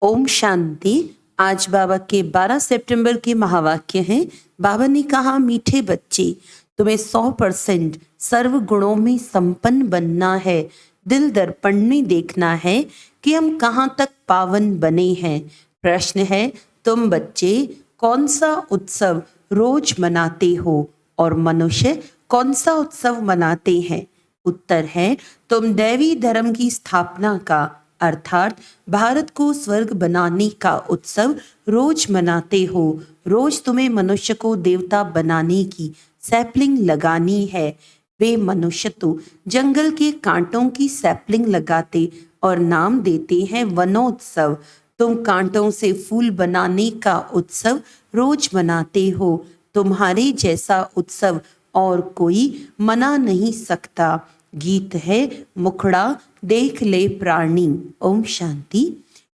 ओम शांति। आज बाबा के 12 सितंबर के महावाक्य हैं। बाबा ने कहा, मीठे बच्चे, तुम्हें 100% सर्व गुणों में संपन्न बनना है। दिल दर्पण में देखना है कि हम कहाँ तक पावन बने हैं। प्रश्न है, तुम बच्चे कौन सा उत्सव रोज मनाते हो और मनुष्य कौन सा उत्सव मनाते हैं? उत्तर है, तुम दैवी धर्म की स्थापना का अर्थात भारत को स्वर्ग बनाने का उत्सव रोज मनाते हो। रोज तुम्हें मनुष्य को देवता बनाने की सैपलिंग लगानी है। वे मनुष्य तो जंगल के कांटों की सैपलिंग लगाते और नाम देते हैं वनोत्सव। तुम कांटों से फूल बनाने का उत्सव रोज मनाते हो। तुम्हारे जैसा उत्सव और कोई मना नहीं सकता। गीत है, मुखड़ा देख ले प्राणी। ओम शांति।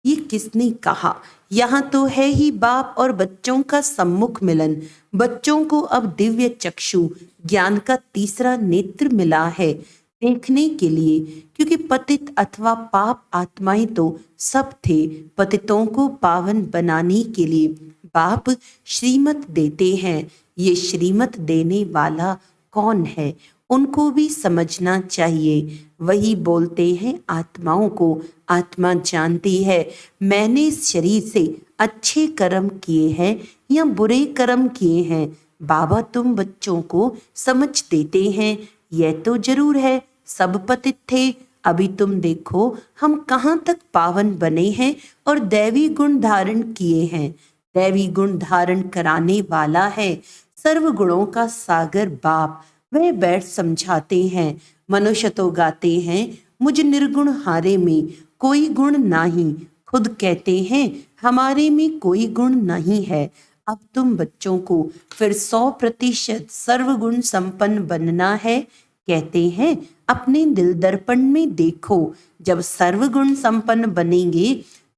ये किसने कहा? यहाँ तो है ही बाप और बच्चों का सम्मुख मिलन। बच्चों को अब दिव्य चक्षु ज्ञान का तीसरा नेत्र मिला है देखने के लिए, क्योंकि पतित अथवा पाप आत्माएं तो सब थे। पतितों को पावन बनाने के लिए बाप श्रीमत देते हैं। ये श्रीमत देने वाला कौन है, उनको भी समझना चाहिए। वही बोलते हैं आत्माओं को। आत्मा जानती है मैंने इस शरीर से अच्छे कर्म किए हैं या बुरे कर्म किए हैं। बाबा तुम बच्चों को समझ देते हैं। यह तो जरूर है सब पतित थे। अभी तुम देखो हम कहाँ तक पावन बने हैं और दैवी गुण धारण किए हैं। दैवी गुण धारण कराने वाला है सर्व गुणों का सागर बाप। वे बैठ समझाते हैं। मनुष्य तो गाते हैं, मुझ निर्गुण हारे में कोई गुण नहीं। खुद कहते हैं हमारे में कोई गुण नहीं है। अब तुम बच्चों को फिर 100% सर्वगुण संपन्न बनना है। कहते हैं अपने दिल दर्पण में देखो। जब सर्वगुण संपन्न बनेंगे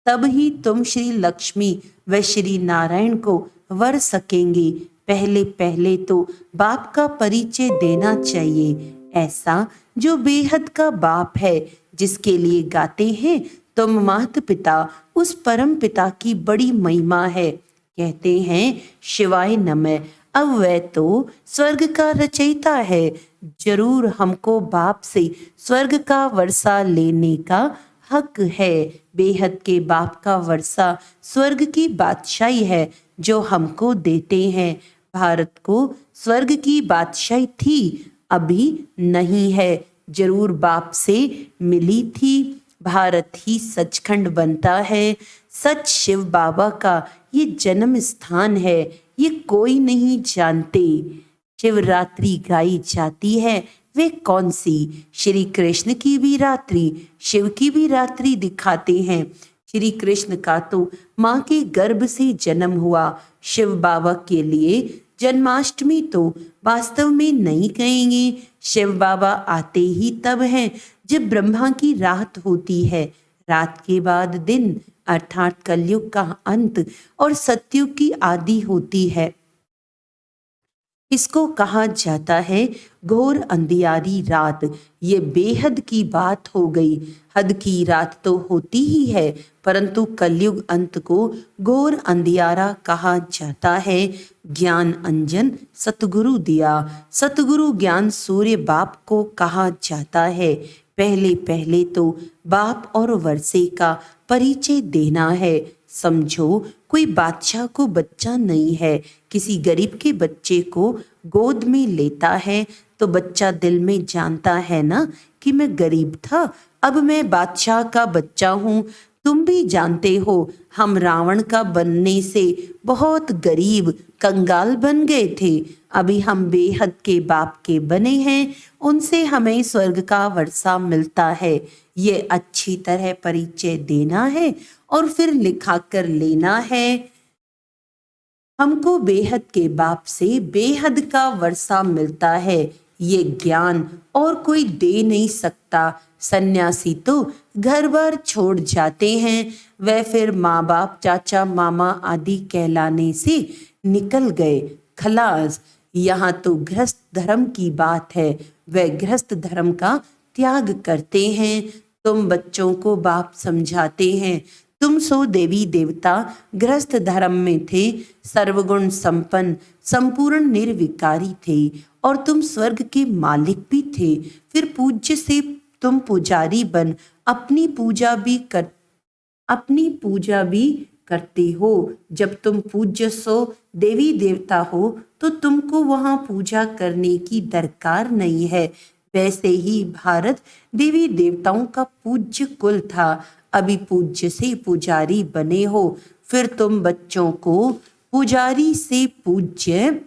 तब ही तुम श्री लक्ष्मी व श्री नारायण को वर सकेंगे। पहले पहले तो बाप का परिचय देना चाहिए, ऐसा जो बेहद का बाप है, जिसके लिए गाते हैं तुम माता पिता। उस परम पिता की बड़ी महिमा है। कहते हैं शिवाय नमः। अब वह तो स्वर्ग का रचयिता है। जरूर हमको बाप से स्वर्ग का वर्षा लेने का हक है। बेहद के बाप का वर्षा स्वर्ग की बादशाही है जो हमको देते हैं। भारत को स्वर्ग की बादशाही थी, अभी नहीं है, जरूर बाप से मिली थी। भारत ही सचखंड बनता है। सच शिव बाबा का ये जन्म स्थान है, ये कोई नहीं जानते। शिवरात्रि गाई जाती है, वे कौन सी? श्री कृष्ण की भी रात्रि, शिव की भी रात्रि दिखाते हैं। श्री कृष्ण का तो माँ के गर्भ से जन्म हुआ। शिव बाबा के लिए जन्माष्टमी तो वास्तव में नहीं कहेंगे। शिव बाबा आते ही तब हैं जब ब्रह्मा की रात होती है। रात के बाद दिन अर्थात कलयुग का अंत और सतयुग की आदि होती है। इसको कहा जाता है घोर अंधियारी रात। ये बेहद की बात हो गई। हद की रात तो होती ही है, परंतु कलयुग अंत को घोर अंधियारा कहा जाता है। ज्ञान अंजन सतगुरु दिया। सतगुरु ज्ञान सूर्य बाप को कहा जाता है। पहले पहले तो बाप और वर्षे का परिचय देना है। समझो कोई बादशाह को बच्चा नहीं है, किसी गरीब के बच्चे को गोद में लेता है तो बच्चा दिल में जानता है ना कि मैं गरीब था, अब मैं बादशाह का बच्चा हूँ। तुम भी जानते हो हम रावण का बनने से बहुत गरीब कंगाल बन गए थे। अभी हम बेहद के बाप के बने हैं, उनसे हमें स्वर्ग का वर्षा मिलता है। ये अच्छी तरह परिचय देना है और फिर लिखा कर लेना है। हमको बेहद के बाप से बेहद का वर्षा मिलता है। ये ज्ञान और कोई दे नहीं सकता। सन्यासी तो घर बार छोड़ जाते हैं, वह फिर माँ बाप चाचा मामा आदि कहलाने से निकल गए, खलास। यहाँ तो गृहस्थ धर्म की बात है, वह गृहस्थ धर्म का त्याग करते हैं। तुम बच्चों को बाप समझाते हैं तुम सो देवी देवता गृहस्थ धर्म में थे, सर्वगुण संपन्न, संपूर्ण निर्विकारी थे, और तुम स्वर्ग के मालिक भी थे। फिर पूज्य से तुम पुजारी बन अपनी पूजा भी करते हो। जब तुम पूज्य सो देवी देवता हो तो तुमको वहां पूजा करने की दरकार नहीं है। वैसे ही भारत देवी देवताओं का पूज्य कुल था, अभी पूज्य से पुजारी बने हो। फिर तुम बच्चों को पुजारी से पूज्य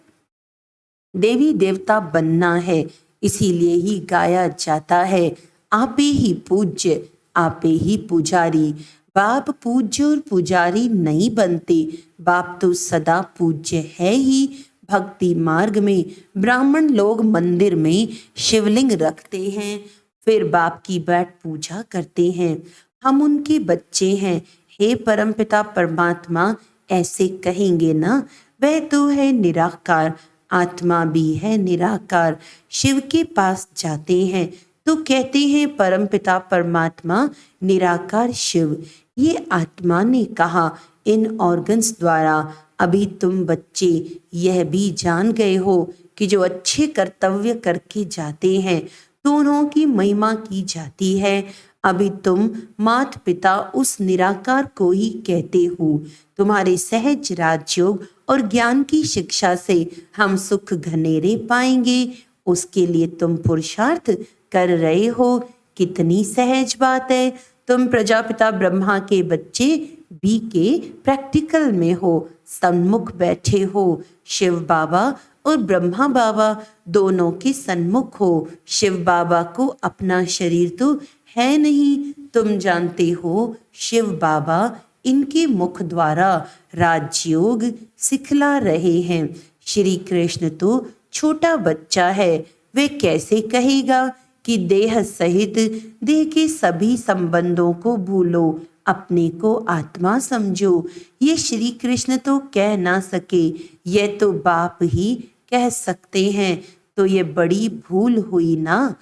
देवी देवता बनना है। इसीलिए ही गाया जाता है, आपे ही पूज्य आपे ही पुजारी। बाप पूज्य और पुजारी नहीं बनते, बाप तो सदा पूज्य है ही। भक्ति मार्ग में ब्राह्मण लोग मंदिर में शिवलिंग रखते हैं, फिर बाप की बैठ पूजा करते हैं। हम उनके बच्चे हैं। हे परमपिता परमात्मा ऐसे कहेंगे ना, वह तो है निराकार, आत्मा भी है निराकार। शिव के पास जाते हैं तो कहते हैं परमपिता परमात्मा निराकार शिव। ये आत्मा ने कहा इन ऑर्गन्स द्वारा। अभी तुम बच्चे यह भी जान गए हो कि जो अच्छे कर्तव्य करके जाते हैं तो उनकी महिमा की जाती है। अभी तुम माता पिता उस निराकार को ही कहते हो। तुम्हारे सहज राजयोग और ज्ञान की शिक्षा से हम सुख घनेरे पाएंगे, उसके लिए तुम पुरुषार्थ कर रहे हो। कितनी सहज बात है। तुम प्रजापिता ब्रह्मा के बच्चे बी के प्रैक्टिकल में हो, सन्मुख बैठे हो। शिव बाबा और ब्रह्मा बाबा दोनों के सन्मुख हो। शिव बाबा को अपना शरीर तो है नहीं, तुम जानते हो। शिव बाबा इनके मुख द्वारा राजयोग सिखला रहे हैं। श्री कृष्ण तो छोटा बच्चा है, वे कैसे कहेगा कि देह सहित देह के सभी संबंधों को भूलो, अपने को आत्मा समझो। ये श्री कृष्ण तो कह ना सके, यह तो बाप ही कह सकते हैं। तो ये बड़ी भूल हुई ना।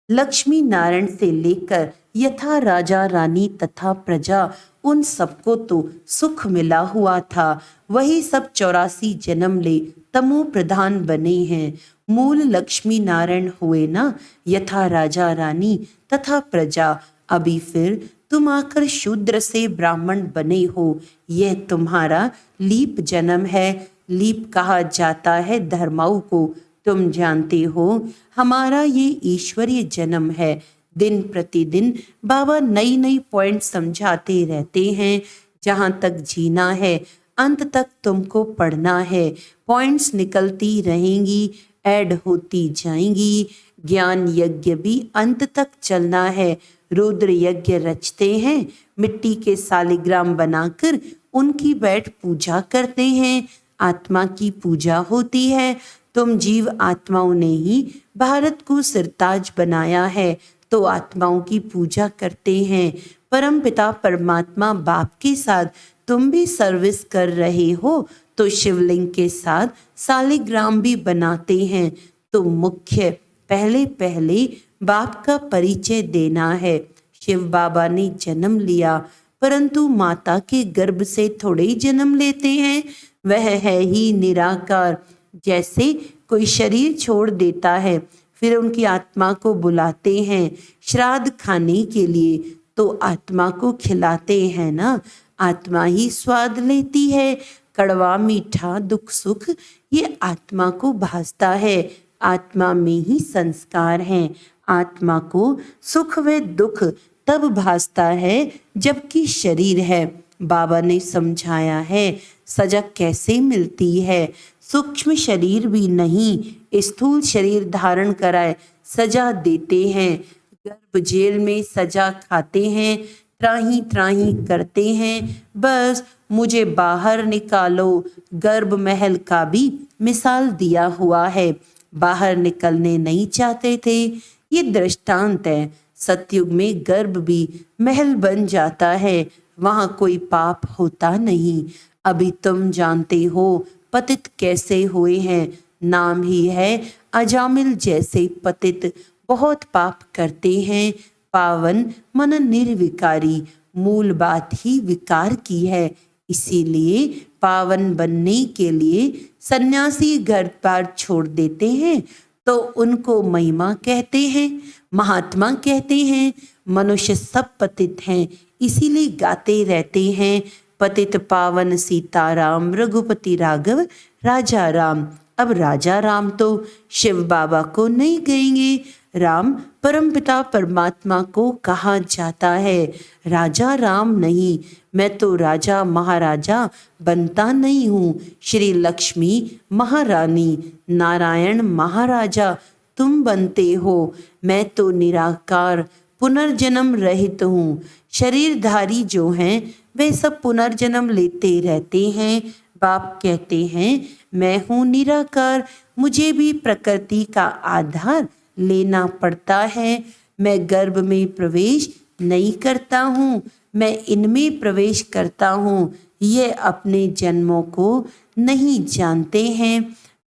लक्ष्मी नारायण से लेकर यथा राजा रानी तथा प्रजा, उन सबको तो सुख मिला हुआ था। वही सब 84 जन्म ले तमो प्रधान बने हैं। मूल लक्ष्मी नारायण हुए ना, यथा राजा रानी तथा प्रजा। अभी फिर तुम आकर शूद्र से ब्राह्मण बने हो। यह तुम्हारा लीप जन्म है। लीप कहा जाता है धर्माओं को। तुम जानते हो हमारा ये ईश्वरीय जन्म है। दिन प्रतिदिन बाबा नई नई पॉइंट समझाते रहते हैं। जहाँ तक जीना है अंत तक तुमको पढ़ना है। पॉइंट्स निकलती रहेंगी, ऐड होती जाएंगी। ज्ञान यज्ञ भी अंत तक चलना है। रुद्र यज्ञ रचते हैं, मिट्टी के सालिग्राम बनाकर उनकी बैठ पूजा करते हैं। आत्मा की पूजा होती है। तुम जीव आत्माओं ने ही भारत को सिरताज बनाया है, तो आत्माओं की पूजा करते हैं। परम पिता परमात्मा बाप के साथ तुम भी सर्विस कर रहे हो, तो शिवलिंग के साथ सालिग्राम भी बनाते हैं। तो मुख्य पहले पहले बाप का परिचय देना है। शिव बाबा ने जन्म लिया, परंतु माता के गर्भ से थोड़े ही जन्म लेते हैं। वह है ही निराकार। जैसे कोई शरीर छोड़ देता है, फिर उनकी आत्मा को बुलाते हैं श्राद्ध खाने के लिए, तो आत्मा को खिलाते हैं ना। आत्मा ही स्वाद लेती है। कड़वा मीठा दुख सुख ये आत्मा को भासता है। आत्मा में ही संस्कार हैं। आत्मा को सुख व दुख तब भासता है जबकि शरीर है। बाबा ने समझाया है सजा कैसे मिलती है। सूक्ष्म शरीर भी नहीं, स्थूल शरीर धारण कराए सजा देते हैं। गर्भ जेल में सजा खाते हैं, त्राही त्राही करते हैं, बस मुझे बाहर निकालो। गर्भ महल का भी मिसाल दिया हुआ है। बाहर निकलने नहीं चाहते थे। ये दृष्टांत है। सतयुग में गर्भ भी महल बन जाता है, वहां कोई पाप होता नहीं। अभी तुम जानते हो पतित कैसे हुए हैं। नाम ही है अजामिल जैसे पतित। बहुत पाप करते हैं। पावन मन निर्विकारी, मूल बात ही विकार की है। इसीलिए पावन बनने के लिए सन्यासी घर बार छोड़ देते हैं तो उनको महिमा कहते हैं, महात्मा कहते हैं। मनुष्य सब पतित हैं, इसीलिए गाते रहते हैं, पतित पावन सीताराम रघुपति राघव राजा राम। अब राजा राम तो शिव बाबा को नहीं कहेंगे, राम परमपिता परमात्मा को कहा जाता है। राजा राम नहीं, मैं तो राजा महाराजा बनता नहीं हूँ। श्री लक्ष्मी महारानी, नारायण महाराजा तुम बनते हो। मैं तो निराकार पुनर्जन्म रहित हूँ। शरीरधारी जो हैं वे सब पुनर्जन्म लेते रहते हैं। बाप कहते हैं मैं हूँ निराकार, मुझे भी प्रकृति का आधार लेना पड़ता है। मैं गर्भ में प्रवेश नहीं करता हूँ, मैं इनमें प्रवेश करता हूँ। ये अपने जन्मों को नहीं जानते हैं।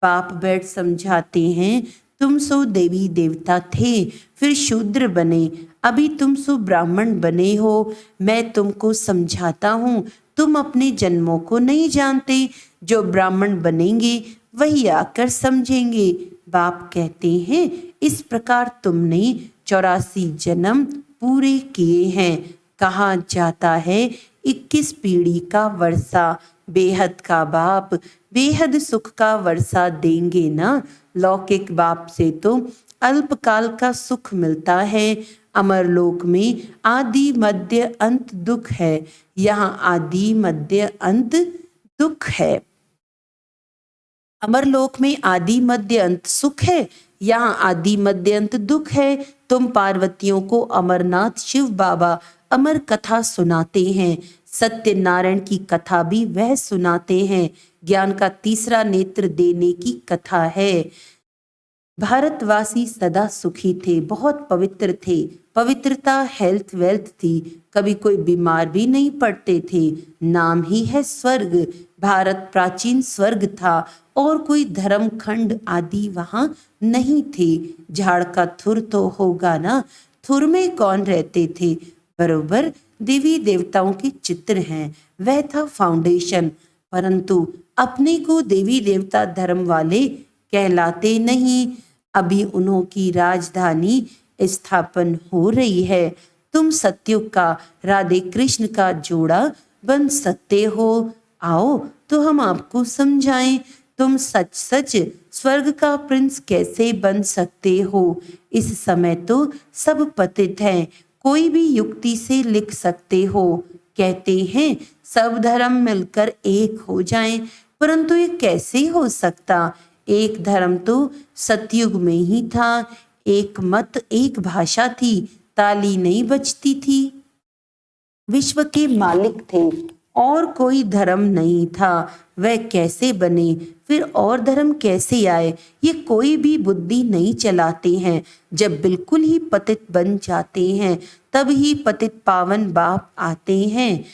बाप बैठ समझाते हैं तुम सो देवी देवता थे, फिर शूद्र बने, अभी तुम सो ब्राह्मण बने हो। मैं तुमको समझाता हूँ, तुम अपने जन्मों को नहीं जानते। जो ब्राह्मण बनेंगे वही आकर समझेंगे। बाप कहते हैं इस प्रकार तुमने 84 जन्म पूरे किए हैं। कहा जाता है 21 पीढ़ी का वर्षा, बेहद का बाप बेहद सुख का वर्षा देंगे ना। लौकिक बाप से तो अल्पकाल का सुख मिलता है। अमरलोक में आदि मध्य अंत दुख है, यहाँ आदि मध्य अंत दुख है। अमरलोक में आदि मध्य अंत सुख है, यहाँ आदि मध्य अंत दुख है। तुम पार्वतियों को अमरनाथ शिव बाबा अमर कथा सुनाते हैं, सत्यनारायण की कथा भी वह सुनाते हैं। ज्ञान का तीसरा नेत्र देने की कथा है। भारतवासी सदा सुखी थे, बहुत पवित्र थे। पवित्रता हेल्थ वेल्थ थी, कभी कोई बीमार भी नहीं पड़ते थे। नाम ही है स्वर्ग। भारत प्राचीन स्वर्ग था और कोई धर्म खंड आदि वहां नहीं थे। झाड़ का थुर तो होगा ना, थुर में कौन रहते थे? बरोबर देवी देवताओं के चित्र हैं, वह था फाउंडेशन। परंतु अपने को देवी देवता धर्म वाले कहलाते नहीं। अभी उन्हों की राजधानी स्थापन हो रही है। तुम सतयुग का राधे कृष्ण का जोड़ा बन सकते हो। आओ तो हम आपको समझाएं, तुम सच सच स्वर्ग का प्रिंस कैसे बन सकते हो। इस समय तो सब पतित हैं, कोई भी युक्ति से लिख सकते हो। कहते हैं सब धर्म मिलकर एक हो जाएं, परंतु ये कैसे हो सकता? एक धर्म तो सतयुग में ही था, एक मत एक भाषा थी, ताली नहीं बजती थी, विश्व के मालिक थे और कोई धर्म नहीं था। वह कैसे बने, फिर और धर्म कैसे आए, ये कोई भी बुद्धि नहीं चलाते हैं। जब बिल्कुल ही पतित बन जाते हैं तब ही पतित पावन बाप आते हैं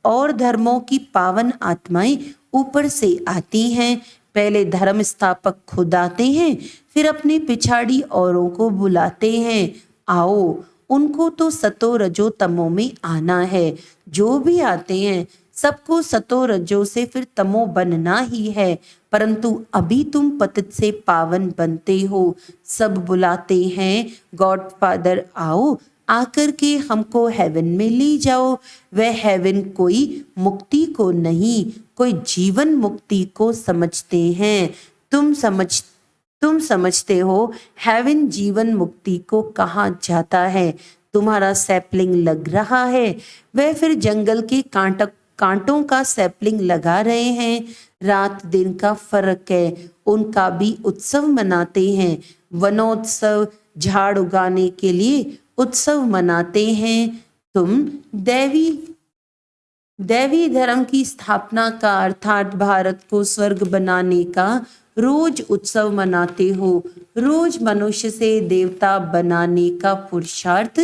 और धर्मों की पावन आत्माएं ऊपर से आती हैं। पहले धर्म स्थापक खुद आते हैं, फिर अपने पिछाड़ी औरों को बुलाते हैं। आओ, उनको तो सतो रजो तमो में आना है। जो भी आते हैं सबको सतो रजो से फिर तमो बनना ही है। परंतु अभी तुम पतित से पावन बनते हो। सब बुलाते हैं गॉड फादर आओ, आकर के हमको हेवन में ले जाओ। वह हेवन कोई मुक्ति को नहीं, कोई जीवन मुक्ति को समझते हैं। तुम समझते हो हेवन जीवन मुक्ति को कहा जाता है। तुम्हारा सैपलिंग लग रहा है, वह फिर जंगल के कांटों का सैपलिंग लगा रहे हैं। रात दिन का फर्क है, उनका भी उत्सव मनाते हैं। वनोत्सव झाड़ उगाने के लिए उत्सव मनाते हैं। तुम दैवी धर्म की स्थापना का अर्थात भारत को स्वर्ग बनाने का रोज उत्सव मनाते हो। रोज मनुष्य से देवता बनाने का पुरुषार्थ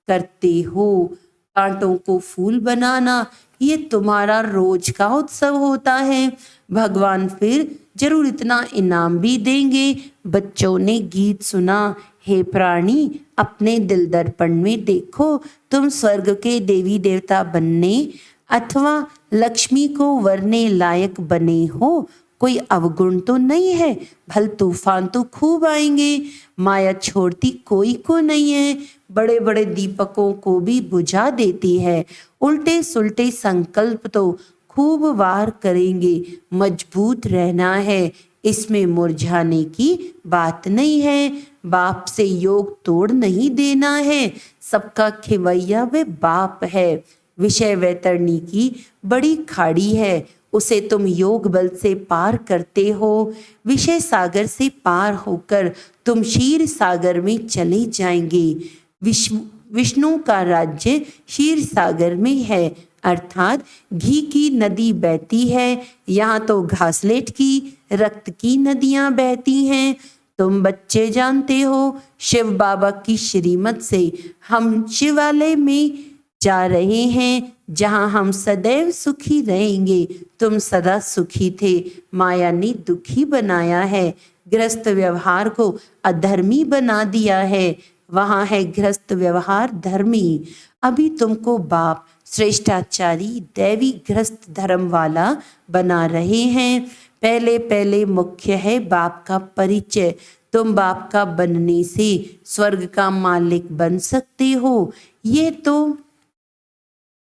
करते हो। कांटों को फूल बनाना ये तुम्हारा रोज का उत्सव होता है। भगवान फिर जरूर इतना इनाम भी देंगे। बच्चों ने गीत सुना। हे प्राणी, अपने दिल दर्पण में देखो, तुम स्वर्ग के देवी देवता बनने अथवा लक्ष्मी को वरने लायक बने हो। कोई अवगुण तो नहीं है। भल तूफान तो खूब आएंगे, माया छोड़ती कोई को नहीं है। बड़े बड़े दीपकों को भी बुझा देती है। उल्टे सुल्टे संकल्प तो खूब वार करेंगे। मजबूत रहना है, इसमें मुरझाने की बात नहीं है। बाप से योग तोड़ नहीं देना है। सबका खिवैया वे बाप है। विषय वैतरणी की बड़ी खाड़ी है, उसे तुम योग बल से पार करते हो। विषय सागर से पार होकर तुम क्षीर सागर में चले जाएंगे। विष्णु का राज्य क्षीर सागर में है, अर्थात घी की नदी बहती है। यहाँ तो घासलेट की, रक्त की नदियां बहती हैं। तुम बच्चे जानते हो, शिव बाबा की श्रीमत से हम शिवालय में जा रहे हैं, जहां हम सदैव सुखी रहेंगे। तुम सदा सुखी थे, माया ने दुखी बनाया है। गृहस्थ व्यवहार को अधर्मी बना दिया है, वहां है गृहस्थ व्यवहार धर्मी। अभी तुमको बाप श्रेष्ठाचारी दैवी गृहस्थ धर्म वाला बना रहे हैं। पहले पहले मुख्य है बाप का परिचय। तुम बाप का बनने से स्वर्ग का मालिक बन सकते हो। ये तो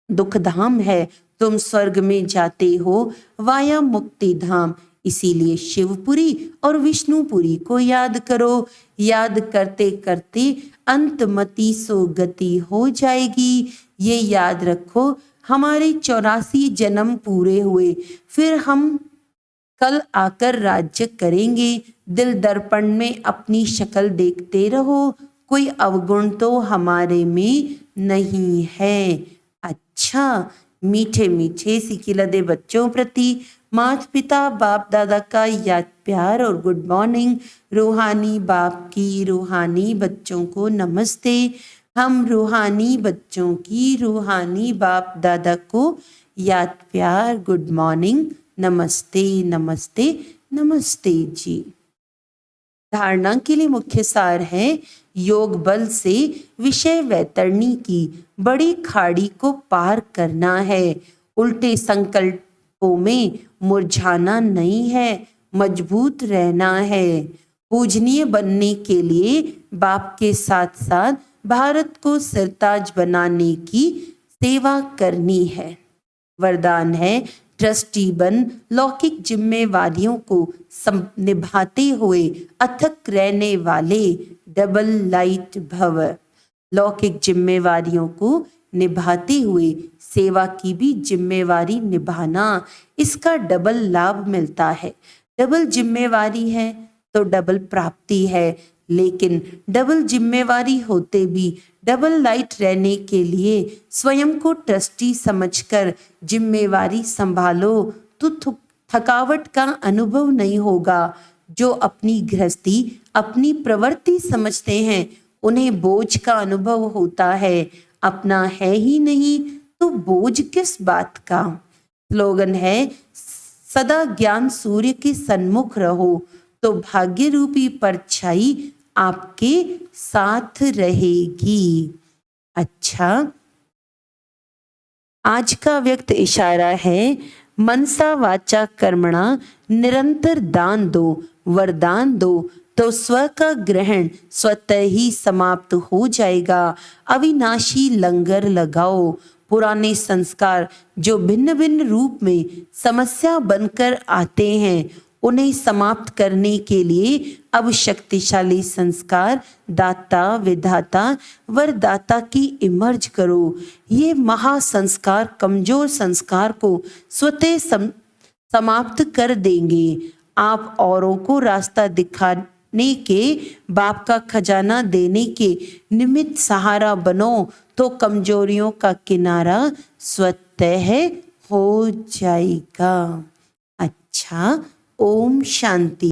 दुखधाम है, तुम स्वर्ग में जाते हो वाया मुक्ति धाम। इसीलिए शिवपुरी और विष्णुपुरी को याद करो। याद करते करते अंतमति सो गति हो जाएगी। ये याद रखो, हमारे 84 जन्म पूरे हुए, फिर हम कल आकर राज्य करेंगे। दिल दर्पण में अपनी शक्ल देखते रहो, कोई अवगुण तो हमारे में नहीं है। अच्छा, मीठे मीठे सिकिलदे बच्चों प्रति माता पिता बाप दादा का याद प्यार और गुड मॉर्निंग। रूहानी बाप की रूहानी बच्चों को नमस्ते। हम रूहानी बच्चों की रूहानी बाप दादा को याद प्यार गुड मॉर्निंग, नमस्ते नमस्ते नमस्ते जी। धारणा के लिए मुख्य सार है, योग बल से विषय वैतरणी की बड़ी खाड़ी को पार करना है। उल्टे संकल्पों में मुरझाना नहीं है, मजबूत रहना है। पूजनीय बनने के लिए बाप के साथ साथ भारत को सिरताज बनाने की सेवा करनी है। वरदान है, ट्रस्टी बन लौकिक जिम्मेवारियों को निभाते हुए अथक रहने वाले डबल लाइट भव। लौकिक जिम्मेवारियों को निभाते हुए सेवा की भी जिम्मेवारी निभाना, इसका डबल लाभ मिलता है। डबल जिम्मेवारी है तो डबल प्राप्ति है, लेकिन डबल जिम्मेवारी होते भी डबल लाइट रहने के लिए स्वयं को ट्रस्टी समझकर जिम्मेवारी संभालो तो थकावट का अनुभव नहीं होगा। जो अपनी गृहस्थी अपनी प्रवृत्ति समझते हैं, उन्हें बोझ का अनुभव होता है। अपना है ही नहीं तो बोझ किस बात का। स्लोगन है, सदा ज्ञान सूर्य के सन्मुख रहो तो भाग्य रूपी परछाई आपके साथ रहेगी। अच्छा, आज का व्यक्त इशारा है, मनसा वाचा कर्मणा निरंतर दान दो, वरदान दो तो स्व का ग्रहण स्वतः ही समाप्त हो जाएगा। अविनाशी लंगर लगाओ। पुराने संस्कार जो भिन्न भिन्न रूप में समस्या बनकर आते हैं, उन्हें समाप्त करने के लिए अब शक्तिशाली संस्कार दाता विधाता वरदाता की इमर्ज करो। ये महासंस्कार कमजोर संस्कार को स्वतः समाप्त कर देंगे। आप औरों को रास्ता दिखाने के, बाप का खजाना देने के निमित्त सहारा बनो तो कमजोरियों का किनारा स्वतः हो जाएगा। अच्छा, ओम शांति।